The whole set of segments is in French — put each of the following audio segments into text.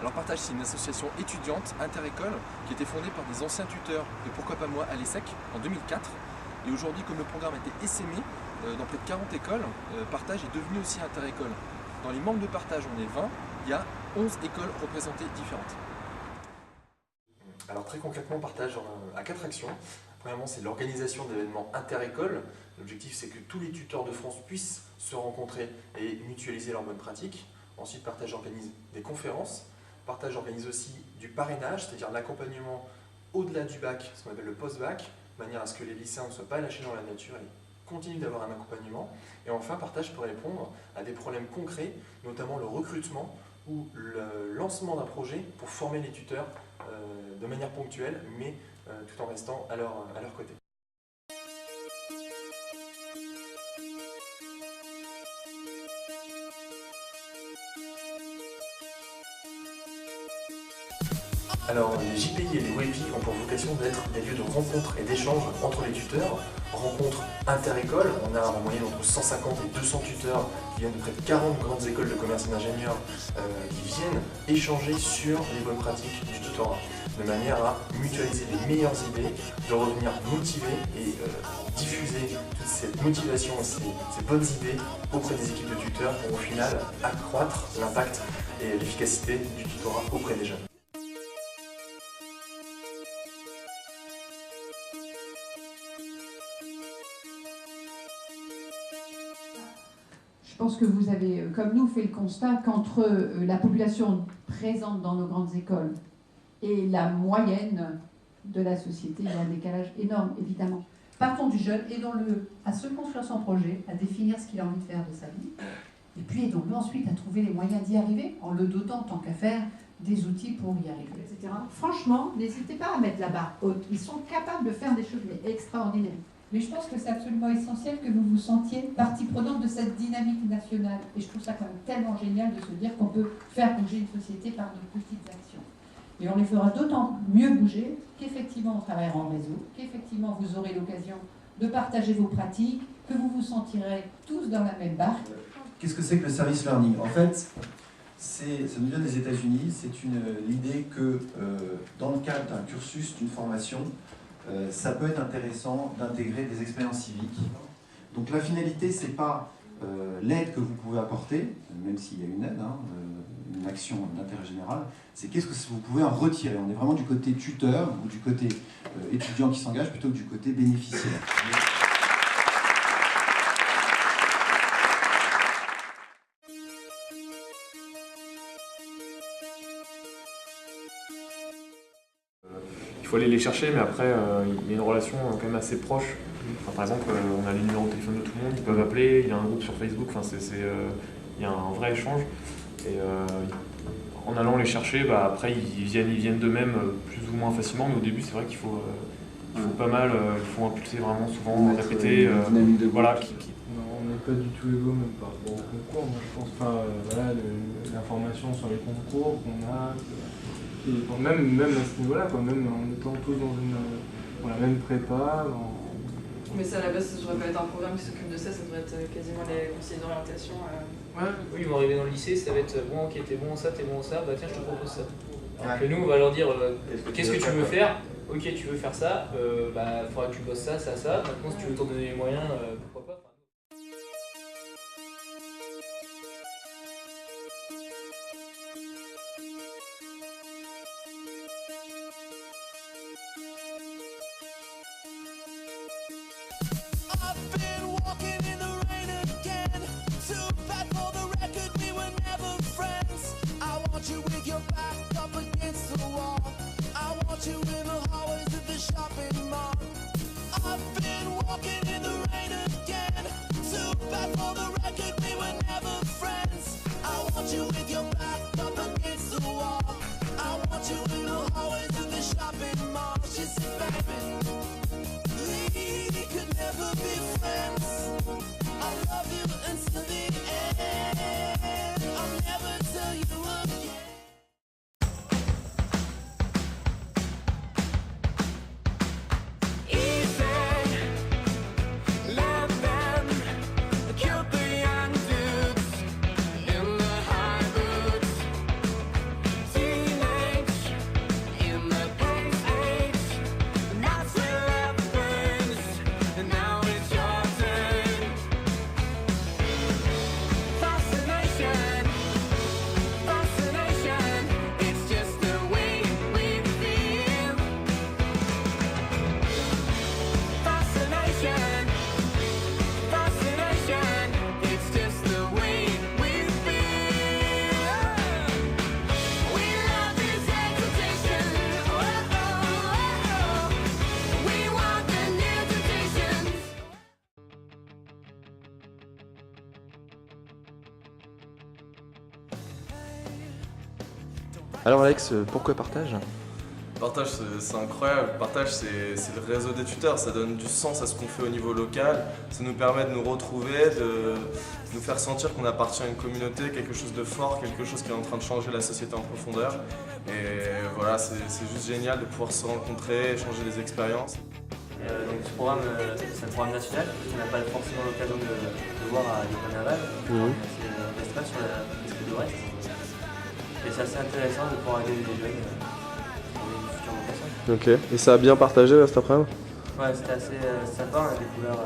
Alors Partage, c'est une association étudiante inter-école qui a été fondée par des anciens tuteurs de Pourquoi pas moi à l'ESSEC en 2004. Et aujourd'hui, comme le programme a été essaimé dans près de 40 écoles, Partage est devenu aussi inter-école. Dans les membres de Partage, on est 20, il y a 11 écoles représentées différentes. Alors très concrètement, Partage a 4 actions. Premièrement, c'est l'organisation d'événements inter-écoles. L'objectif, c'est que tous les tuteurs de France puissent se rencontrer et mutualiser leurs bonnes pratiques. Ensuite, Partage organise des conférences. Partage organise aussi du parrainage, c'est-à-dire l'accompagnement au-delà du bac, ce qu'on appelle le post-bac, de manière à ce que les lycéens ne soient pas lâchés dans la nature et continuent d'avoir un accompagnement. Et enfin, Partage peut répondre à des problèmes concrets, notamment le recrutement ou le lancement d'un projet pour former les tuteurs de manière ponctuelle, mais tout en restant à leur côté. Alors, les JPI et les WEPI ont pour vocation d'être des lieux de rencontre et d'échange entre les tuteurs. Rencontres inter-écoles, on a en moyenne entre 150 et 200 tuteurs qui viennent de près de 40 grandes écoles de commerce et d'ingénieurs qui viennent échanger sur les bonnes pratiques du tutorat, de manière à mutualiser les meilleures idées, de revenir motivés et diffuser toute cette motivation et ces bonnes idées auprès des équipes de tuteurs pour au final accroître l'impact et l'efficacité du tutorat auprès des jeunes. Je pense que vous avez, comme nous, fait le constat qu'entre la population présente dans nos grandes écoles et la moyenne de la société, il y a un décalage énorme, évidemment. Partons du jeune, aidons-le à se construire son projet, à définir ce qu'il a envie de faire de sa vie, et puis aidons-le ensuite à trouver les moyens d'y arriver, en le dotant, tant qu'à faire, des outils pour y arriver, etc. Franchement, n'hésitez pas à mettre la barre haute. Ils sont capables de faire des choses mais extraordinaires. Mais je pense que c'est absolument essentiel que vous vous sentiez partie prenante de cette dynamique nationale. Et je trouve ça quand même tellement génial de se dire qu'on peut faire bouger une société par de petites actions. Et on les fera d'autant mieux bouger qu'effectivement on travaillera en réseau, qu'effectivement vous aurez l'occasion de partager vos pratiques, que vous vous sentirez tous dans la même barque. Qu'est-ce que c'est que le service learning? En fait, ça nous vient des États-Unis. C'est l'idée que dans le cadre d'un cursus, d'une formation, ça peut être intéressant d'intégrer des expériences civiques. Donc la finalité, c'est pas l'aide que vous pouvez apporter, même s'il y a une aide, une action d'intérêt général, c'est qu'est-ce que vous pouvez en retirer. On est vraiment du côté tuteur ou du côté étudiant qui s'engage plutôt que du côté bénéficiaire. Il faut aller les chercher, mais après, il y a une relation quand même assez proche. Enfin, par exemple, on a les numéros de téléphone de tout le monde, ils peuvent appeler, il y a un groupe sur Facebook, enfin, il y a un vrai échange. Et en allant les chercher, après, ils viennent d'eux-mêmes plus ou moins facilement, mais au début, c'est vrai qu'il faut pas mal, il faut impulser vraiment souvent, répéter. Voilà, Non, on n'est pas du tout égaux, même par rapport au concours. Moi, je pense, voilà, l'information sur les concours qu'on a. Et bon, même à ce niveau-là, même en étant tous dans la même prépa. Mais ça, à la base, ça devrait pas être un programme qui s'occupe de ça, ça devrait être quasiment les conseillers d'orientation. Ouais. Oui, ils vont arriver dans le lycée, ça va être bon, ok, t'es bon en ça, bah tiens, je te propose ça. Alors que nous, on va leur dire, qu'est-ce que tu veux faire? Ok, tu veux faire ça, faudra que tu bosses ça, ça. Maintenant, si tu veux t'en donner les moyens, pourquoi pas. You with your back up against the wall. Alors Alex, pourquoi partage? Partage, c'est incroyable. Partage, c'est le réseau des tuteurs. Ça donne du sens à ce qu'on fait au niveau local. Ça nous permet de nous retrouver, de nous faire sentir qu'on appartient à une communauté, quelque chose de fort, quelque chose qui est en train de changer la société en profondeur. Et voilà, c'est juste génial de pouvoir se rencontrer, échanger des expériences. Donc ce programme, c'est un programme national qu'on n'a pas forcément l'occasion de voir à l'école navale. C'est un festival sur la presqu'île de Brest. Et c'est assez intéressant de pouvoir aider les jeunes pour les futures vocations. Ok, et ça a bien partagé là, cet après-midi? Ouais, c'était assez sympa, on a découvert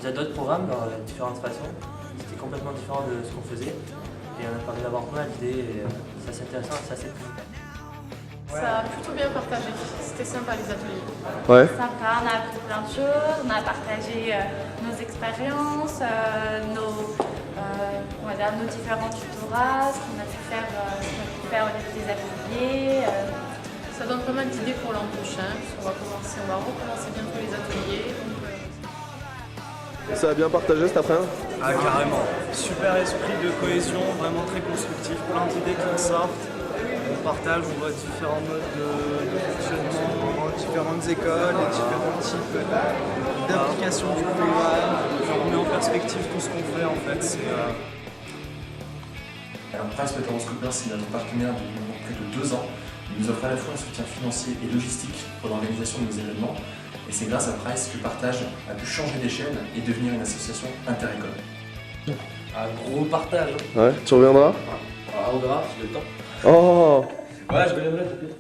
déjà d'autres programmes dans différentes façons. C'était complètement différent de ce qu'on faisait. Et on a parlé d'avoir plein d'idées, et c'est assez intéressant, c'est assez cool. Ça a plutôt bien partagé, c'était sympa les ateliers. Ouais. Sympa, on a appris plein de choses, on a partagé nos expériences, nos différents tutorats, ce qu'on a pu faire au niveau des ateliers. Ça donne pas mal d'idées pour l'an prochain, on va recommencer bientôt les ateliers. Ça a bien partagé cet après-midi? Ah carrément, super esprit de cohésion, vraiment très constructif, plein d'idées qui sortent. On partage, on voit différents modes de fonctionnement, différentes écoles, et différents types d'applications du programme. On met en perspective tout ce qu'on fait en fait. Alors, PricewaterhouseCoopers, c'est notre partenaire depuis plus de 2 ans. Il nous offre à la fois un soutien financier et logistique pour l'organisation de nos événements. Et c'est grâce à Price que Partage a pu changer d'échelle et devenir une association interécole. Un gros partage. Ouais, tu reviendras? On verra, j'ai le temps. Oh! Ouais, je reviendrai, t'inquiète.